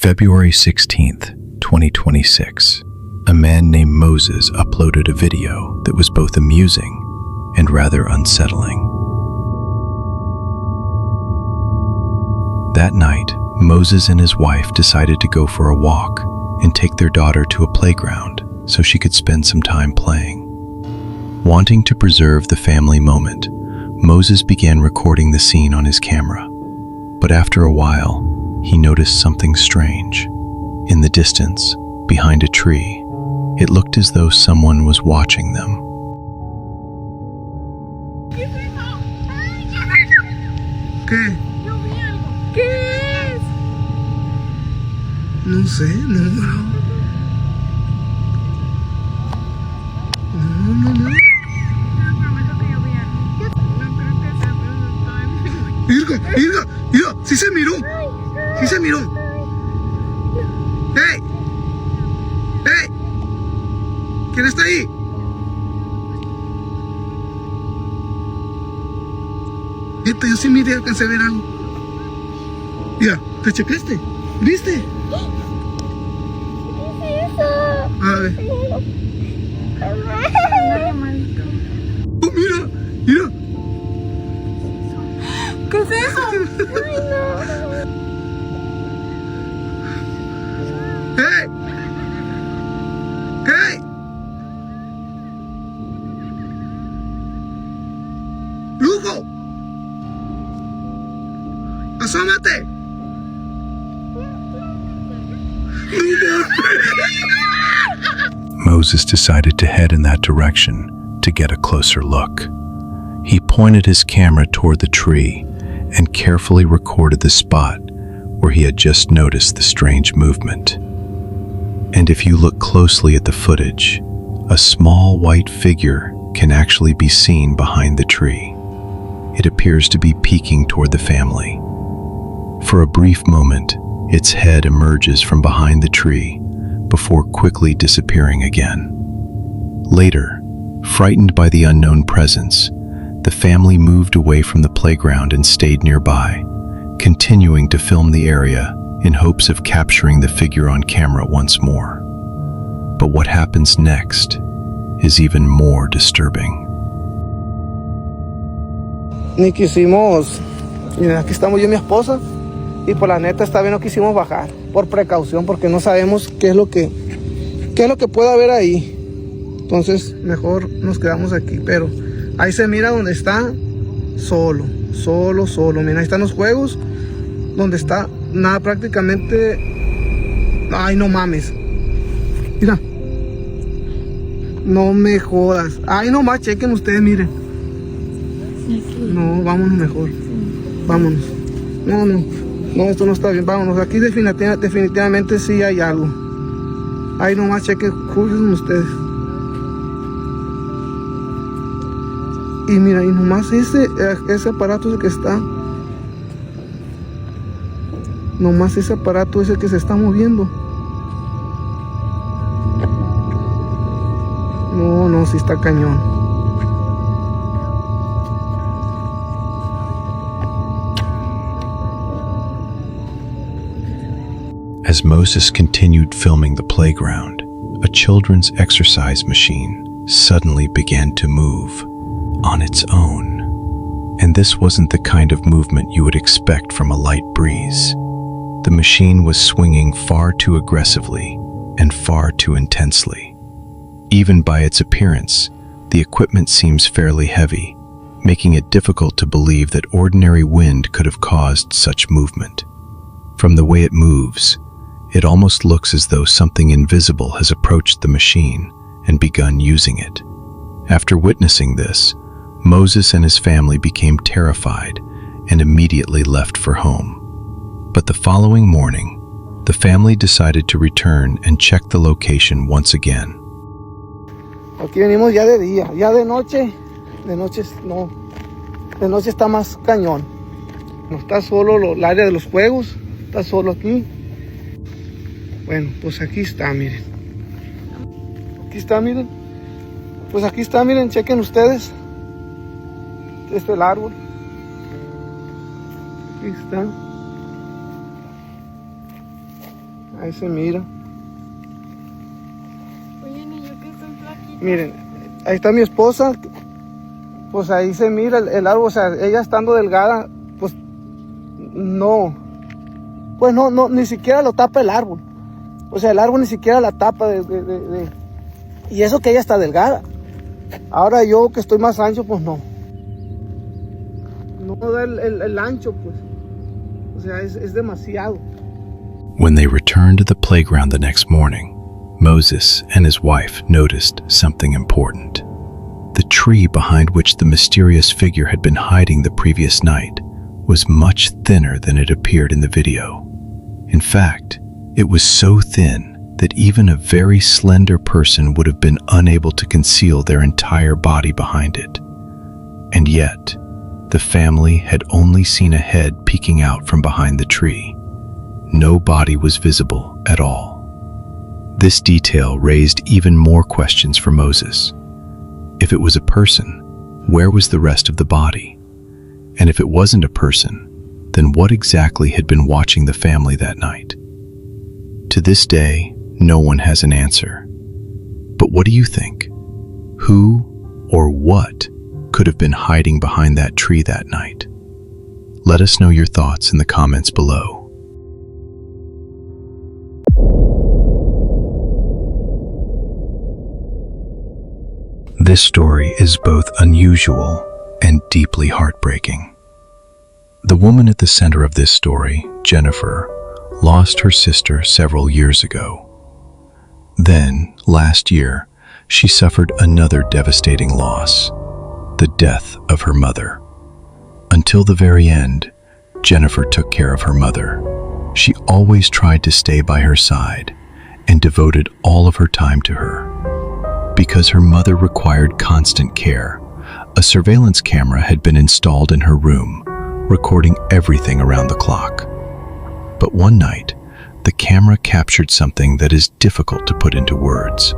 February 16th, 2026, a man named Moses uploaded a video that was both amusing and rather unsettling. That night, Moses and his wife decided to go for a walk and take their daughter to a playground so she could spend some time playing. Wanting to preserve the family moment, Moses began recording the scene on his camera. But after a while, he noticed something strange. In the distance, behind a tree, it looked as though someone was watching them. ¿Qué? ¿Qué es? No sé, no. No. Mira, sí se miró. ¡Hey! ¿Quién está ahí? Yo sí miré, alcancé a ver algo. Mira, ¿te checaste? ¿Viste? ¿Qué es eso? A ver. Oh, mira. ¿Qué es eso? Ay, no. ¡Hey! ¡Lugo! ¡Asómate! Moses decided to head in that direction to get a closer look. He pointed his camera toward the tree and carefully recorded the spot where he had just noticed the strange movement. And if you look closely at the footage, a small white figure can actually be seen behind the tree. It appears to be peeking toward the family. For a brief moment, its head emerges from behind the tree before quickly disappearing again. Later, frightened by the unknown presence, the family moved away from the playground and stayed nearby, continuing to film the area in hopes of capturing the figure on camera once more. But what happens next is even more disturbing. Ni quisimos. Miren, aquí estamos yo y mi esposa. Y por la neta esta vez no quisimos bajar. Por precaución, porque no sabemos qué es lo que puede haber ahí. Entonces mejor nos quedamos aquí. Pero ahí se mira donde está solo. Mira, ahí están los juegos. Donde está nada prácticamente. Ay, no mames. Mira. No me jodas. Ay, no más, chequen ustedes, miren. No, vámonos mejor. Vámonos. No, esto no está bien. Vámonos. Aquí definitivamente sí hay algo. Ay, no más, chequen. Juzguen ustedes. Y mira, y nomás ese aparato es el que está. Nomás ese aparato es el que se está moviendo. No, sí está cañón. As Moses continued filming the playground, a children's exercise machine suddenly began to move on its own. And this wasn't the kind of movement you would expect from a light breeze. The machine was swinging far too aggressively and far too intensely. Even by its appearance, the equipment seems fairly heavy, making it difficult to believe that ordinary wind could have caused such movement. From the way it moves, it almost looks as though something invisible has approached the machine and begun using it. After witnessing this, Moses and his family became terrified and immediately left for home. But the following morning, the family decided to return and check the location once again. Aquí venimos ya de día, ya de noche no. De noche está más cañón. No está solo el área de los juegos, está solo aquí. Bueno, pues aquí está, miren. Aquí está, miren. Pues aquí está, miren, chequen ustedes. Este es el árbol. Aquí está. Ahí se mira. Oye, niño, que están flaquitos. Miren, ahí está mi esposa. Pues ahí se mira el árbol. O sea, ella estando delgada, pues no. Pues no, ni siquiera lo tapa el árbol. O sea, el árbol ni siquiera la tapa y eso que ella está delgada. Ahora yo que estoy más ancho, pues no. No da el ancho, pues. O sea, es demasiado. When they returned to the playground the next morning, Moses and his wife noticed something important. The tree behind which the mysterious figure had been hiding the previous night was much thinner than it appeared in the video. In fact, it was so thin that even a very slender person would have been unable to conceal their entire body behind it. And yet, the family had only seen a head peeking out from behind the tree. No body was visible at all. This detail raised even more questions for Moses. If it was a person, where was the rest of the body? And if it wasn't a person, then what exactly had been watching the family that night? To this day, no one has an answer. But what do you think? Who or what could have been hiding behind that tree that night? Let us know your thoughts in the comments below. This story is both unusual and deeply heartbreaking. The woman at the center of this story, Jennifer, lost her sister several years ago. Then, last year, she suffered another devastating loss, the death of her mother. Until the very end, Jennifer took care of her mother. She always tried to stay by her side and devoted all of her time to her. Because her mother required constant care, a surveillance camera had been installed in her room, recording everything around the clock. But one night, the camera captured something that is difficult to put into words.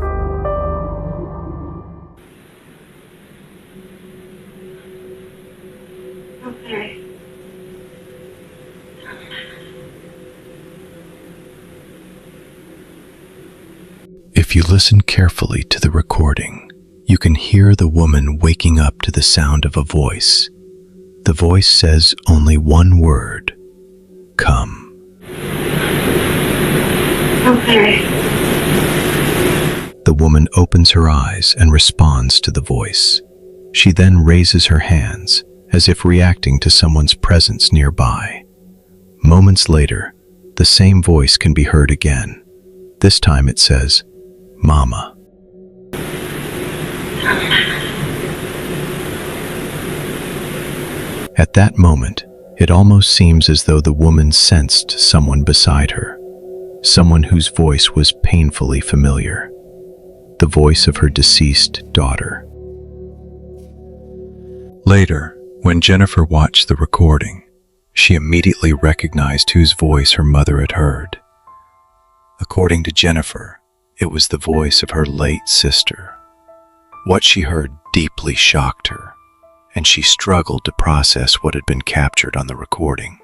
Okay. If you listen carefully to the recording, you can hear the woman waking up to the sound of a voice. The voice says only one word: come. Okay. The woman opens her eyes and responds to the voice. She then raises her hands, as if reacting to someone's presence nearby. Moments later, the same voice can be heard again. This time it says, Mama. At that moment, it almost seems as though the woman sensed someone beside her, someone whose voice was painfully familiar, the voice of her deceased daughter. Later, when Jennifer watched the recording, she immediately recognized whose voice her mother had heard. According to Jennifer, it was the voice of her late sister. What she heard deeply shocked her, and she struggled to process what had been captured on the recording.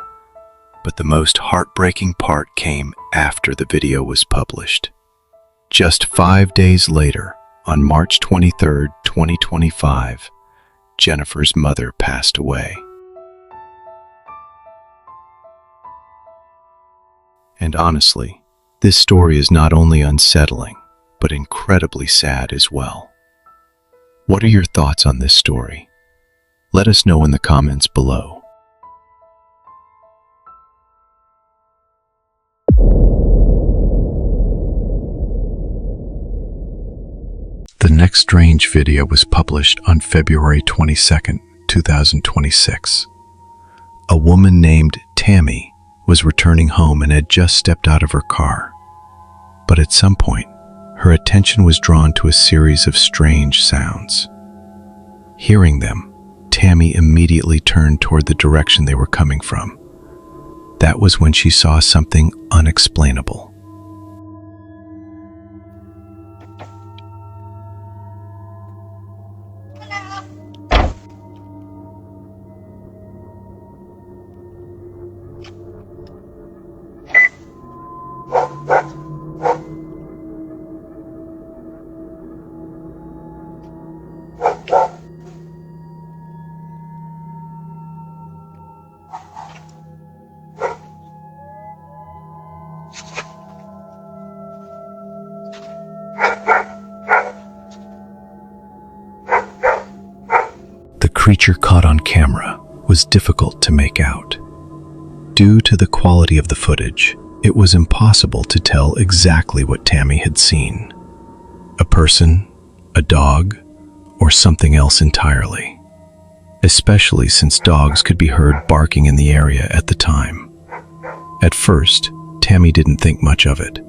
But the most heartbreaking part came after the video was published. Just 5 days later, on March 23, 2025, Jennifer's mother passed away. And honestly, this story is not only unsettling, but incredibly sad as well. What are your thoughts on this story? Let us know in the comments below. The next strange video was published on February 22nd, 2026. A woman named Tammy was returning home and had just stepped out of her car. But at some point, her attention was drawn to a series of strange sounds. Hearing them, Tammy immediately turned toward the direction they were coming from. That was when she saw something unexplainable. The creature caught on camera was difficult to make out. Due to the quality of the footage, it was impossible to tell exactly what Tammy had seen. A person, a dog, or something else entirely. Especially since dogs could be heard barking in the area at the time. At first, Tammy didn't think much of it.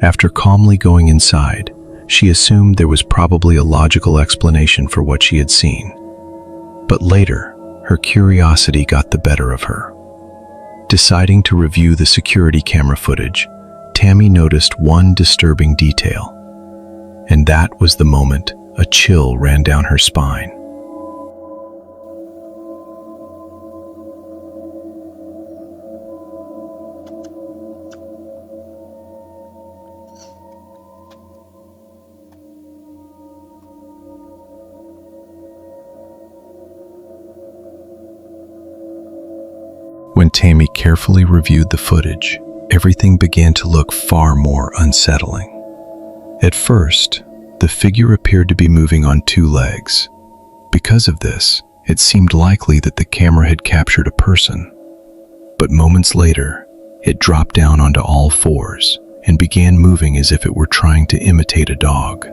After calmly going inside, she assumed there was probably a logical explanation for what she had seen. But later, her curiosity got the better of her. Deciding to review the security camera footage, Tammy noticed one disturbing detail. And that was the moment a chill ran down her spine. When Tammy carefully reviewed the footage, everything began to look far more unsettling. At first, the figure appeared to be moving on two legs. Because of this, it seemed likely that the camera had captured a person. But moments later, it dropped down onto all fours and began moving as if it were trying to imitate a dog.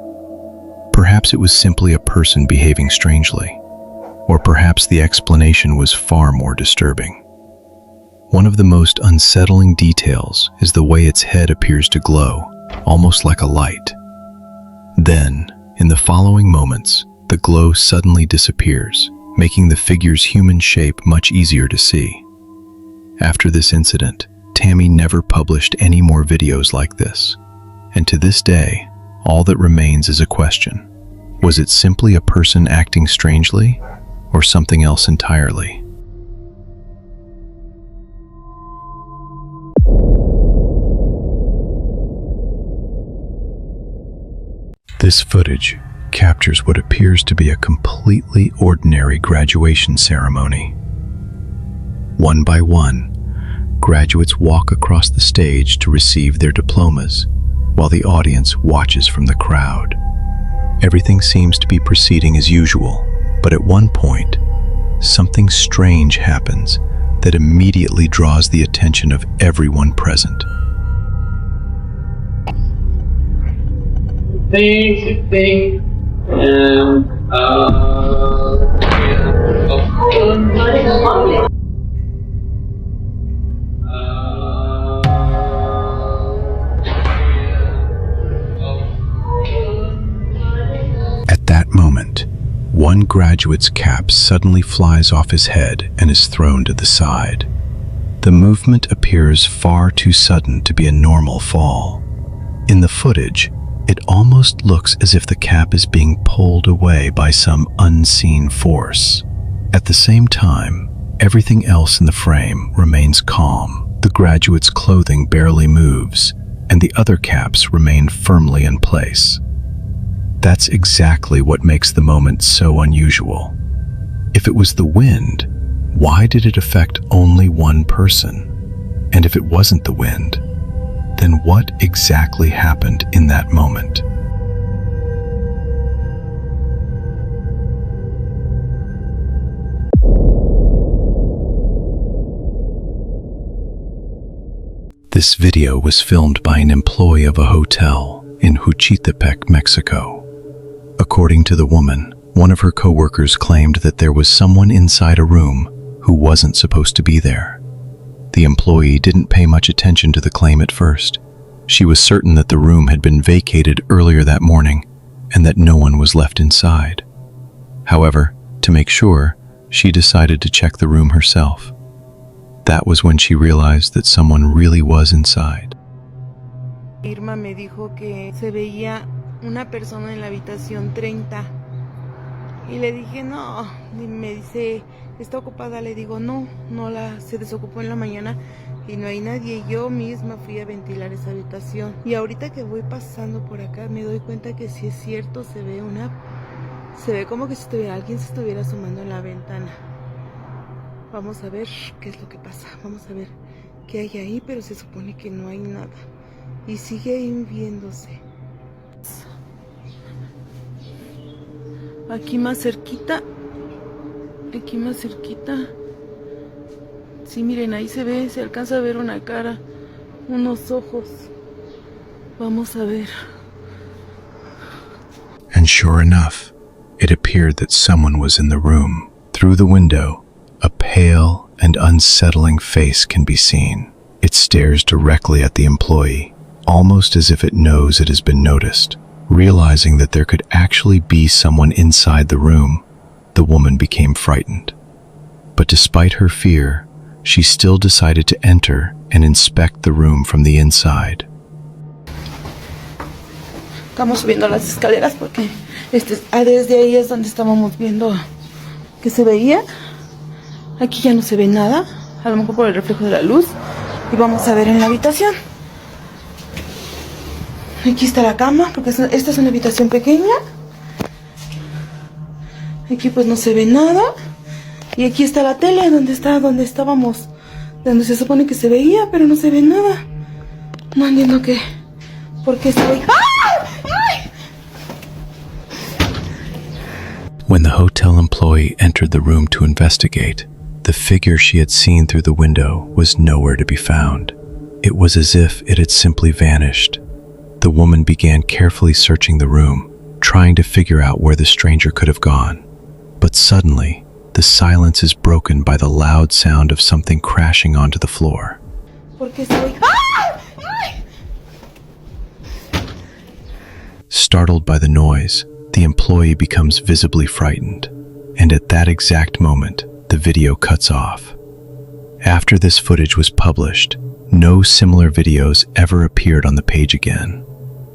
Perhaps it was simply a person behaving strangely, or perhaps the explanation was far more disturbing. One of the most unsettling details is the way its head appears to glow, almost like a light. Then, in the following moments, the glow suddenly disappears, making the figure's human shape much easier to see. After this incident, Tammy never published any more videos like this. And to this day, all that remains is a question. Was it simply a person acting strangely, or something else entirely? This footage captures what appears to be a completely ordinary graduation ceremony. One by one, graduates walk across the stage to receive their diplomas, while the audience watches from the crowd. Everything seems to be proceeding as usual, but at one point, something strange happens that immediately draws the attention of everyone present. Thing, and At that moment, one graduate's cap suddenly flies off his head and is thrown to the side. The movement appears far too sudden to be a normal fall. In the footage, it almost looks as if the cap is being pulled away by some unseen force. At the same time, everything else in the frame remains calm. The graduate's clothing barely moves, and the other caps remain firmly in place. That's exactly what makes the moment so unusual. If it was the wind, why did it affect only one person? And if it wasn't the wind, then what exactly happened in that moment? This video was filmed by an employee of a hotel in Juchitepec, Mexico. According to the woman, one of her coworkers claimed that there was someone inside a room who wasn't supposed to be there. The employee didn't pay much attention to the claim at first. She was certain that the room had been vacated earlier that morning and that no one was left inside. However, to make sure, she decided to check the room herself. That was when she realized that someone really was inside. Irma me dijo que se veía una persona en la habitación 30 y le dije no, y me dice, ¿está ocupada? Le digo no, se desocupó en la mañana y no hay nadie. Yo misma fui a ventilar esa habitación. Y ahorita que voy pasando por acá me doy cuenta que sí es cierto, se ve como que si alguien se estuviera asomando en la ventana. Vamos a ver qué es lo que pasa. Vamos a ver qué hay ahí, pero se supone que no hay nada. Y sigue ahí viéndose. Aquí más cerquita. Aquí más cerquita. Sí, miren, ahí se alcanza a ver una cara, unos ojos. Vamos a ver. And sure enough, it appeared that someone was in the room. Through the window, a pale and unsettling face can be seen. It stares directly at the employee, almost as if it knows it has been noticed. Realizing that there could actually be someone inside the room, the woman became frightened. But despite her fear, she still decided to enter and inspect the room from the inside. Estamos subiendo las escaleras porque desde ahí es donde estábamos viendo que se veía. Aquí ya no se ve nada, a lo mejor por el reflejo de la luz. Y vamos a ver en la habitación. Aquí está la cama, porque esta es una habitación pequeña. Aquí pues no se ve nada. Y aquí está la tele, donde estábamos, donde se supone que se veía, pero no se ve nada. No entiendo por qué se ve. ¡Ay! When the hotel employee entered the room to investigate, the figure she had seen through the window was nowhere to be found. It was as if it had simply vanished. The woman began carefully searching the room, trying to figure out where the stranger could have gone. But suddenly, the silence is broken by the loud sound of something crashing onto the floor. Startled by the noise, the employee becomes visibly frightened, and at that exact moment, the video cuts off. After this footage was published, no similar videos ever appeared on the page again.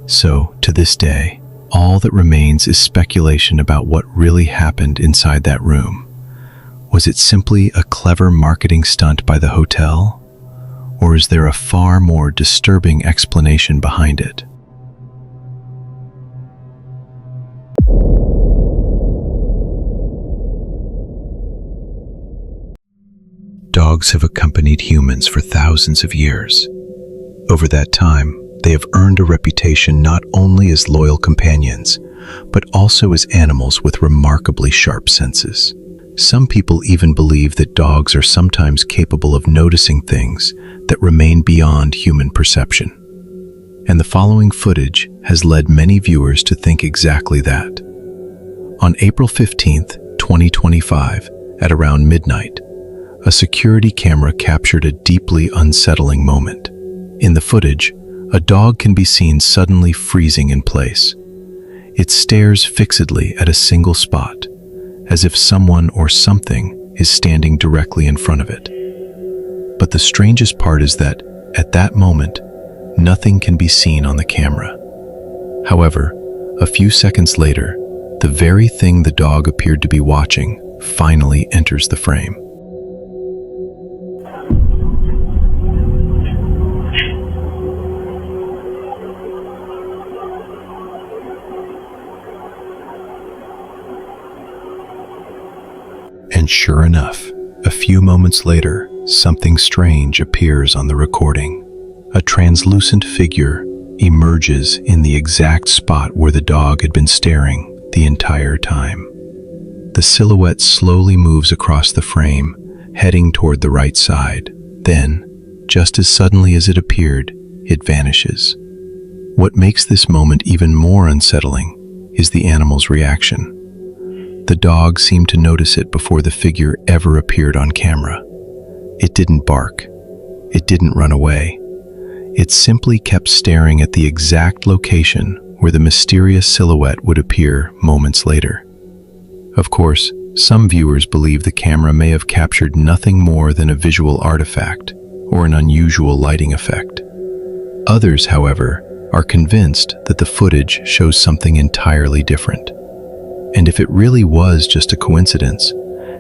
So, to this day, all that remains is speculation about what really happened inside that room. Was it simply a clever marketing stunt by the hotel? Or is there a far more disturbing explanation behind it? Dogs have accompanied humans for thousands of years. Over that time, they have earned a reputation not only as loyal companions, but also as animals with remarkably sharp senses. Some people even believe that dogs are sometimes capable of noticing things that remain beyond human perception. And the following footage has led many viewers to think exactly that. On April 15th, 2025, at around midnight, a security camera captured a deeply unsettling moment. In the footage, a dog can be seen suddenly freezing in place. It stares fixedly at a single spot, as if someone or something is standing directly in front of it. But the strangest part is that, at that moment, nothing can be seen on the camera. However, a few seconds later, the very thing the dog appeared to be watching finally enters the frame. And sure enough, a few moments later, something strange appears on the recording. A translucent figure emerges in the exact spot where the dog had been staring the entire time. The silhouette slowly moves across the frame, heading toward the right side. Then, just as suddenly as it appeared, it vanishes. What makes this moment even more unsettling is the animal's reaction. The dog seemed to notice it before the figure ever appeared on camera. It didn't bark. It didn't run away. It simply kept staring at the exact location where the mysterious silhouette would appear moments later. Of course, some viewers believe the camera may have captured nothing more than a visual artifact or an unusual lighting effect. Others, however, are convinced that the footage shows something entirely different. And if it really was just a coincidence,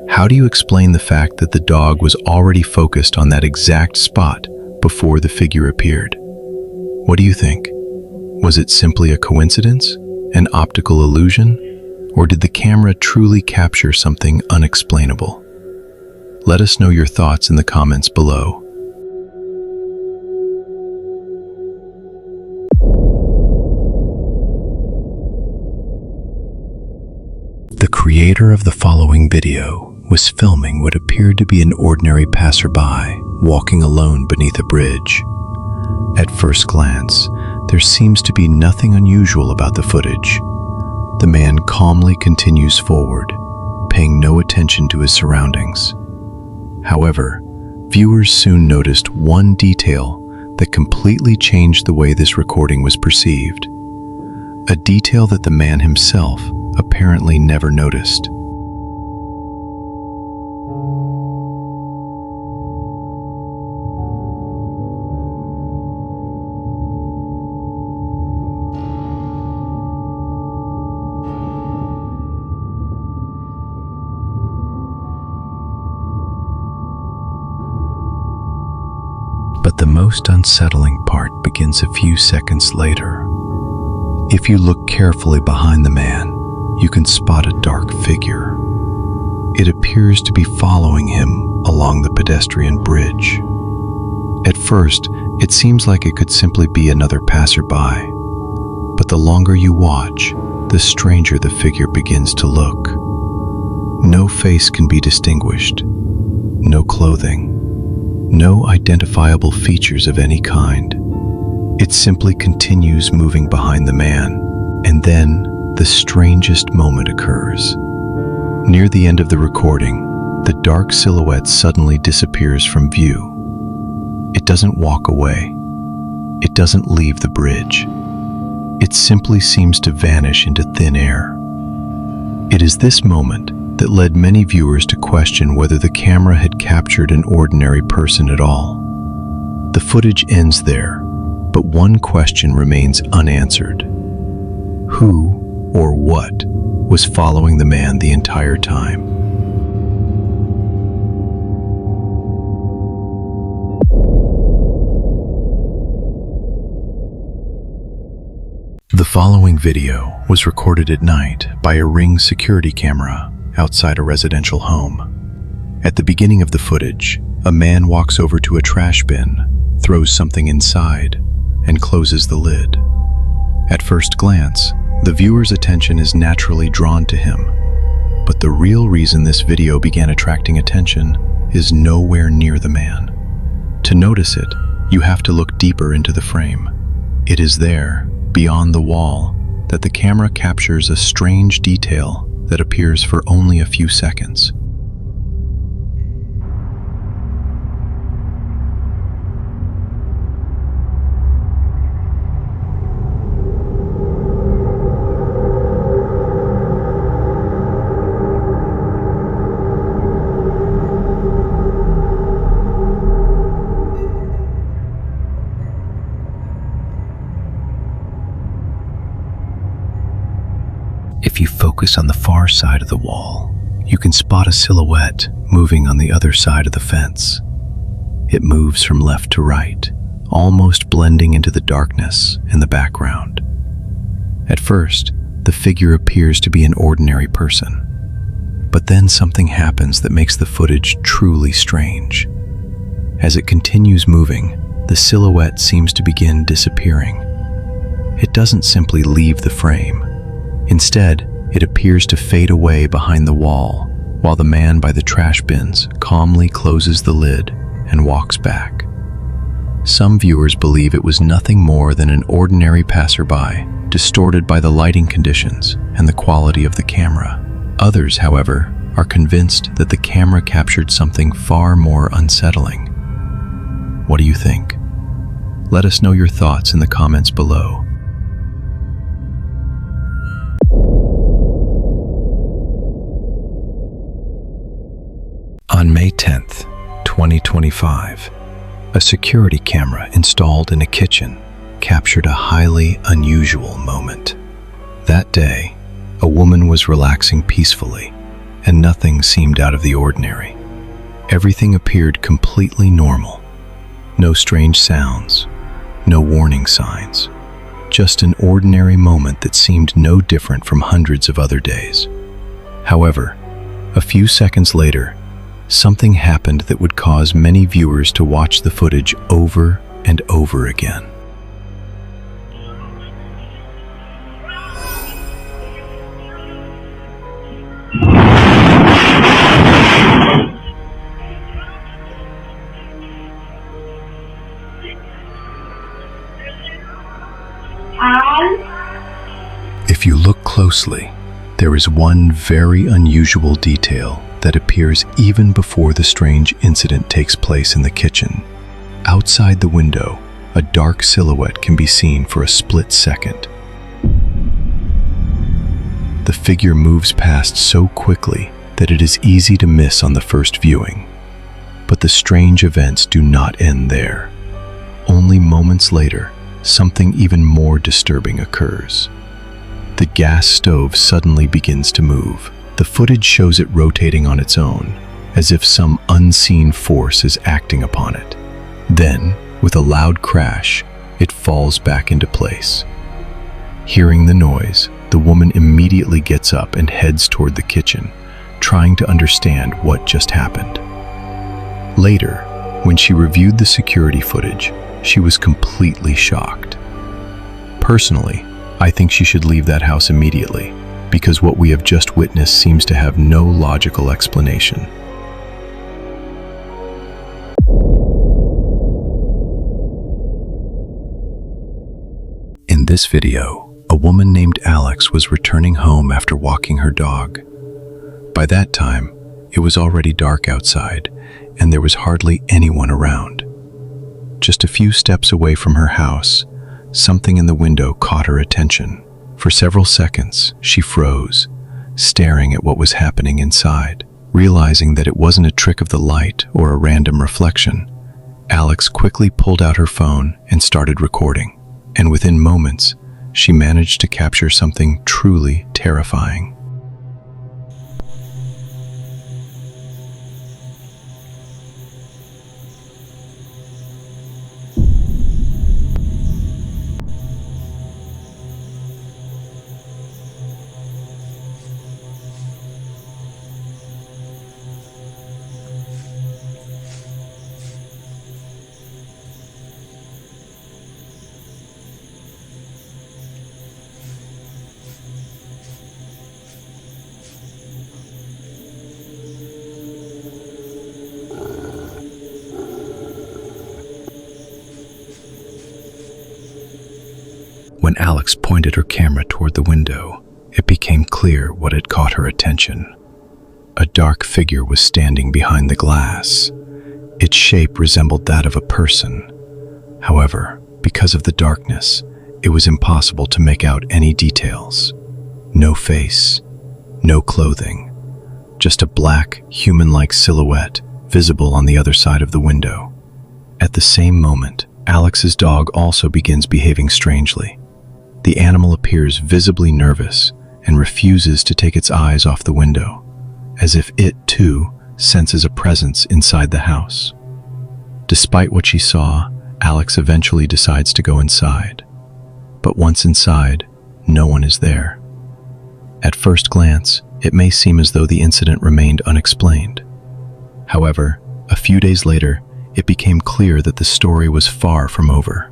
how do you explain the fact that the dog was already focused on that exact spot before the figure appeared. What do you think? Was it simply a coincidence, an optical illusion, or did the camera truly capture something unexplainable? Let us know your thoughts in the comments below. The creator of the following video was filming what appeared to be an ordinary passerby walking alone beneath a bridge. At first glance, there seems to be nothing unusual about the footage. The man calmly continues forward, paying no attention to his surroundings. However, viewers soon noticed one detail that completely changed the way this recording was perceived. A detail that the man himself apparently never noticed. But the most unsettling part begins a few seconds later. If you look carefully behind the man, you can spot a dark figure. It appears to be following him along the pedestrian bridge. At first, it seems like it could simply be another passerby, but the longer you watch, the stranger the figure begins to look. No face can be distinguished, no clothing, no identifiable features of any kind. It simply continues moving behind the man, and then the strangest moment occurs. Near the end of the recording, the dark silhouette suddenly disappears from view. It doesn't walk away. It doesn't leave the bridge. It simply seems to vanish into thin air. It is this moment that led many viewers to question whether the camera had captured an ordinary person at all. The footage ends there, but one question remains unanswered. Who or what was following the man the entire time? The following video was recorded at night by a Ring security camera outside a residential home. At the beginning of the footage, a man walks over to a trash bin, throws something inside, and closes the lid. At first glance, the viewer's attention is naturally drawn to him, but the real reason this video began attracting attention is nowhere near the man. To notice it, you have to look deeper into the frame. It is there, beyond the wall, that the camera captures a strange detail that appears for only a few seconds. If you focus on the far side of the wall, you can spot a silhouette moving on the other side of the fence. It moves from left to right, almost blending into the darkness in the background. At first, the figure appears to be an ordinary person, but then something happens that makes the footage truly strange. As it continues moving, the silhouette seems to begin disappearing. It doesn't simply leave the frame. Instead, it appears to fade away behind the wall, while the man by the trash bins calmly closes the lid and walks back. Some viewers believe it was nothing more than an ordinary passerby, distorted by the lighting conditions and the quality of the camera. Others, however, are convinced that the camera captured something far more unsettling. What do you think? Let us know your thoughts in the comments below. On May 10th, 2025, a security camera installed in a kitchen captured a highly unusual moment. That day, a woman was relaxing peacefully, and nothing seemed out of the ordinary. Everything appeared completely normal. No strange sounds, no warning signs. Just an ordinary moment that seemed no different from hundreds of other days. However, a few seconds later, something happened that would cause many viewers to watch the footage over and over again. If you look closely, there is one very unusual detail that appears even before the strange incident takes place in the kitchen. Outside the window, a dark silhouette can be seen for a split second. The figure moves past so quickly that it is easy to miss on the first viewing. But the strange events do not end there. Only moments later, something even more disturbing occurs. The gas stove suddenly begins to move. The footage shows it rotating on its own, as if some unseen force is acting upon it. Then, with a loud crash, it falls back into place. Hearing the noise, the woman immediately gets up and heads toward the kitchen, trying to understand what just happened. Later, when she reviewed the security footage, she was completely shocked. Personally, I think she should leave that house immediately, because what we have just witnessed seems to have no logical explanation. In this video, a woman named Alex was returning home after walking her dog. By that time, it was already dark outside, and there was hardly anyone around. Just a few steps away from her house, something in the window caught her attention. For several seconds, she froze, staring at what was happening inside. Realizing that it wasn't a trick of the light or a random reflection, Alex quickly pulled out her phone and started recording. And within moments, she managed to capture something truly terrifying. When Alex pointed her camera toward the window, it became clear what had caught her attention. A dark figure was standing behind the glass. Its shape resembled that of a person. However, because of the darkness, it was impossible to make out any details. No face, no clothing, just a black, human-like silhouette visible on the other side of the window. At the same moment, Alex's dog also begins behaving strangely. The animal appears visibly nervous and refuses to take its eyes off the window, as if it, too, senses a presence inside the house. Despite what she saw, Alex eventually decides to go inside. But once inside, no one is there. At first glance, it may seem as though the incident remained unexplained. However, a few days later, it became clear that the story was far from over.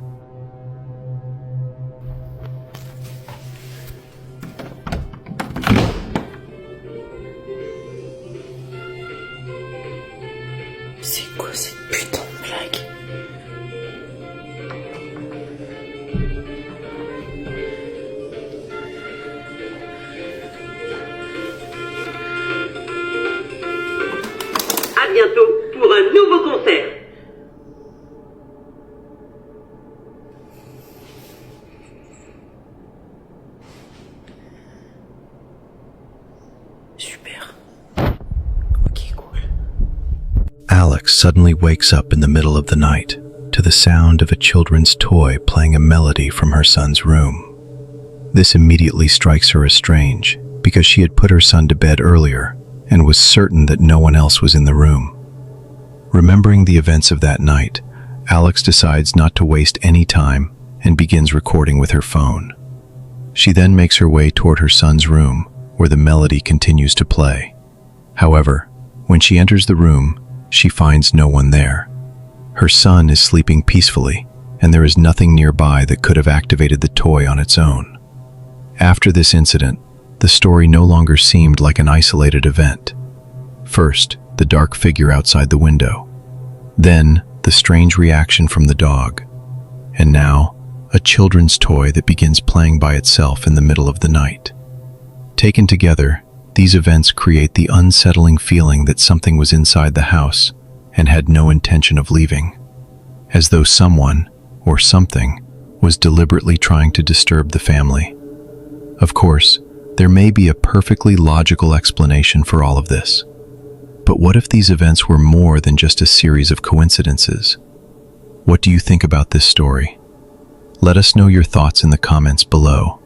C'est quoi cette putain de blague? À bientôt pour un nouveau concert. Super. Ok, cool. Alex suddenly wakes up in the middle of the night to the sound of a children's toy playing a melody from her son's room. This immediately strikes her as strange because she had put her son to bed earlier and was certain that no one else was in the room. Remembering the events of that night, Alex decides not to waste any time and begins recording with her phone. She then makes her way toward her son's room, where the melody continues to play. However, when she enters the room, she finds no one there. Her son is sleeping peacefully, and there is nothing nearby that could have activated the toy on its own. After this incident, the story no longer seemed like an isolated event. First, the dark figure outside the window. Then, the strange reaction from the dog. And now, a children's toy that begins playing by itself in the middle of the night. Taken together, these events create the unsettling feeling that something was inside the house and had no intention of leaving, as though someone, or something, was deliberately trying to disturb the family. Of course, there may be a perfectly logical explanation for all of this. But what if these events were more than just a series of coincidences? What do you think about this story? Let us know your thoughts in the comments below.